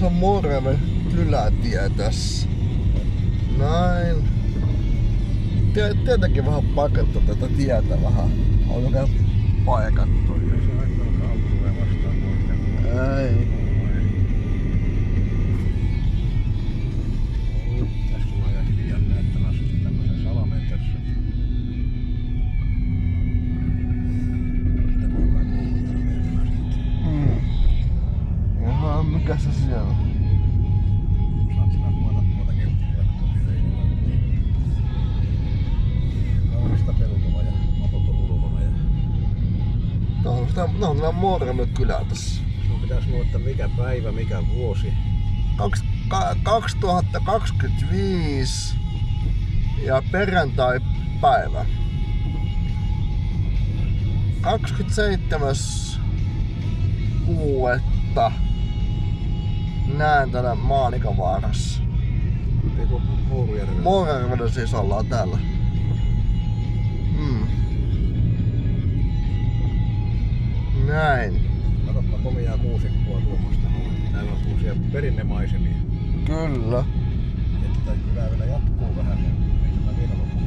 Tässä on Moreven kylätie tässä. Näin. Tietenkin vähän paikattu tätä tietä vähän. On oikein paikattu. Ei. Tässä on aika hiljalleen, että mä asustun tämmösen salamen tässä. Sitä voi kai muuta. Jaha, mikä se siellä on? Saat sinä kuvata tuotakin. Kaunista peltoa ja matot on ulkona. No on Moreven kylä tässä. Sun pitäis nuottaa mikä päivä, mikä vuosi. 2025 ja perjantai-päivä. 27.6. näen tänä Maanikavaarassa. Eiku Mourujärvellä. Mourujärvellä siis ollaan täällä. Näin. Katoppa komiaa kuusikkoa tuommoista. Täällä on semmosia perinnemaisemia. Kyllä. Että tää kylä vielä jatkuu vähän. Ei tätä vielä lopu.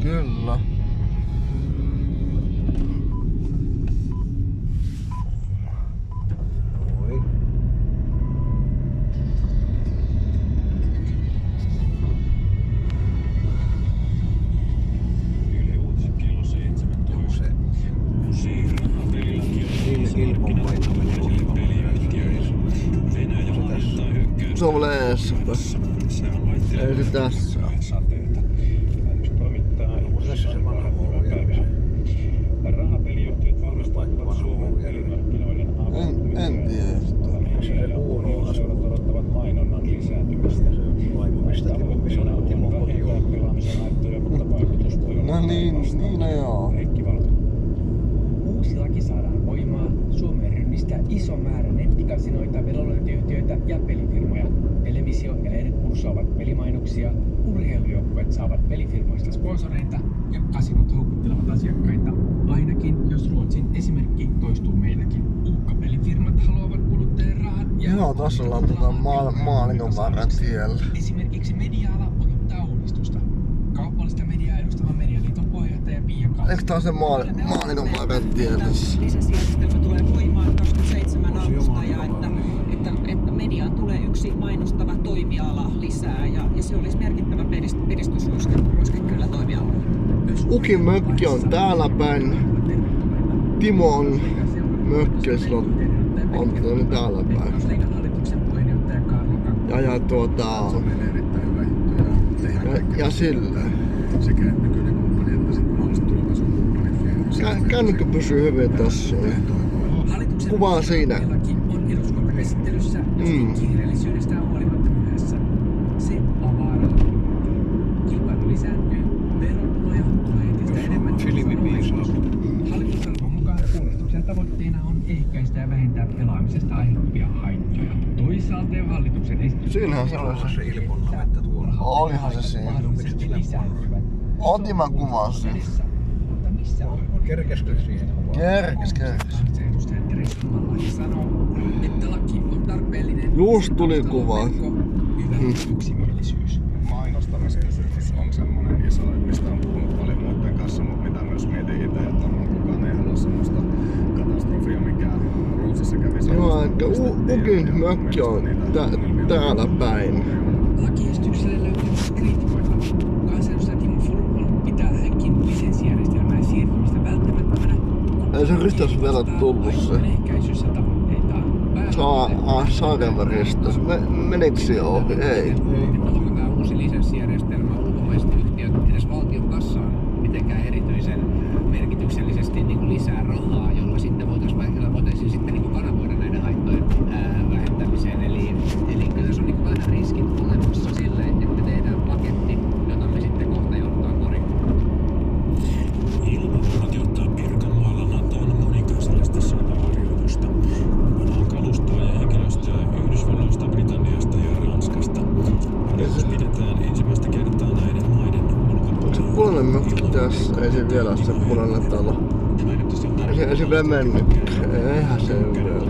Kyllä. Oi. Se on leessä. Ei se tässä. Tässä se vanha Mourujärvi. Rahapeliyhtiöt valmistautuvat Suomen pelimarkkinoiden En tiedä. Se Uuno asuu. odottavat mainonnan lisääntymistä. Vaimo mistä Missä on Timo koti on. Pelaamisen haittoja, mutta vaikutus voi olla No niin joo. Heikki Valto. Uusi laki saadaan voimaan. Suomeen rynnistää iso määrä nettikasinoita, vedonlyöntiyhtiöitä ja pelifirmoja. Televisio ja lehdet pursuavat pelimainoksia, urheilujoukkueet saavat pelifirmoista sponsoreita ja kasinot houkuttelevat asiakkaita. Ainakin jos Ruotsin esimerkki toistuu meilläkin. Uhkapelifirmat haluavat kuluttajien rahat ja... Joo, tässä ollaan Maanikavaaren tiellä. Esimerkiksi media-ala odottaa uudistusta. Kaupallista mediaa edustava Medialiiton puheenjohtaja Pia Kalli. Eikö tää ole se Maanikavaaren tie tässä? Lisenssijärjestelmä tulee voimaan 27. alusta ja että mediaan tulee yksi mainostava toimiala lisää ja se olisi merkittävä piristysruiske kyllä toimialalle. Ukin mökki on täällä päin. Timon mökki on täällä päin. Ja silleen. Sekä nykyinen kumppani että sitten mahdolliset tulevaisuuden kumppanit. Kännykkä pysyy hyvin tässä. Kuvaa siinä. On eduskuntakäsittelyssä kiireellisyydestään huolimatta myöhässä. Se avaa kilpailu lisääntyy, verotuloja tulee entistä enemmän. Hallitusohjelman mukaan uudistuksen tavoitteena on ehkäistä ja vähentää pelaamisesta aiheutuvia haittoja. Toisaalta jo hallituksen esitys... Siinähän se oli Se Ilpon navetta tuolla. Olihan se siinä. Otin mä kuvan sen. Mutta missä on? Kerkeskö siihen kuvaan? Kerkes. Edustaja Teres Mallahi sanoo, että laki on tarpeellinen. Just tuli kuva. Hyvä yksimielisyys. Mainostamisyritys on semmoinen iso, mistä on puhunut paljon muiden kanssa, mutta mitä myös mietin itse, että kukaan ei halua semmoista katastrofia, mikä Ruotsissa kävi. Joo, että Ukin mökki on täällä päin. Lakiesitykselle löytyy myös kriitikoita. Kansanedustaja Timo Furuholm pitää hänkin lisenssijärjestelmään siirtymistä välttämättömänä. Ei se ristos vielä tullut se. Ehkäisyssä tavoitteitaan. Saarenva ristos. Menikö se ohi? Ei. Onko tämä uusi lisenssijärjestelmä ulkomaiset yhtiöt edes valtion kassaan mitenkään erityisen merkityksellisesti niin kuin lisää rahaa, jolla sitten voitaisiin sitten niin kuin kanavoida näiden haittojen vähentämiseen. Eli kyllä tässä on niin kuin vähän riskit olemassa sille, että tehdään paketti, jota me sitten kohta joudutaan korjaamaan. Ilmavoimat johtaa Pirkanmaalla NATOn monikansallista sotaharjoitusta. Mukana on kalustoa ja henkilöstöä Yhdysvalloista, Britanniasta ja Ranskasta. Harjoitus pidetään ensimmäistä kertaa näiden maiden ulkopuolella. Onko se punainen mökki tässä? Ei se vielä ole se punainen talo. se edes vielä mennyt? Eihän se vielä.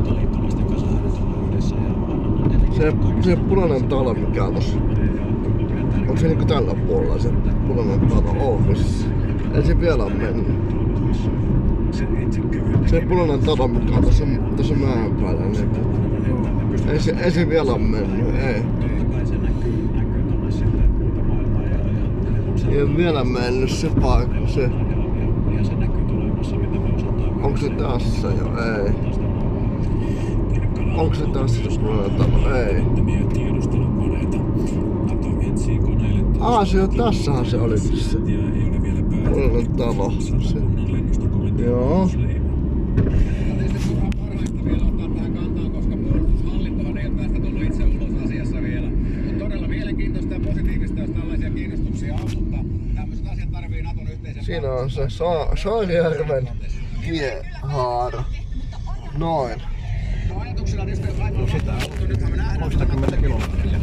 Se punainen talo mikä on tossa. Onko se niinku tällä puolella se punainen talo? On missä. Ei se vielä on mennyt. Se punainen talo mikä on tossa mäen päällä. Niin. Ei se vielä on mennyt. Ei. Ei oo vielä mennyt se paikka. Se. Onko se tässä jo? Ei. Onko se tässä se punainen talo? Ei. Se on tässähän se oli se punainen talo. Se. Joo. Parhaista vielä ottaa tähän kantaa, koska puolustushallintohan ei ole tästä tullut itse ulos asiassa vielä. On todella mielenkiintoista ja positiivista, jos tällaisia kiinnostuksia on, mutta tämmöiset asiat tarvii Naton yhteisen... Siinä on se Saarijärven tiehaara. Noin. No ajatuksena tietysti, jos aivan loppuun, nythän me nähdään... 60 kilometriä.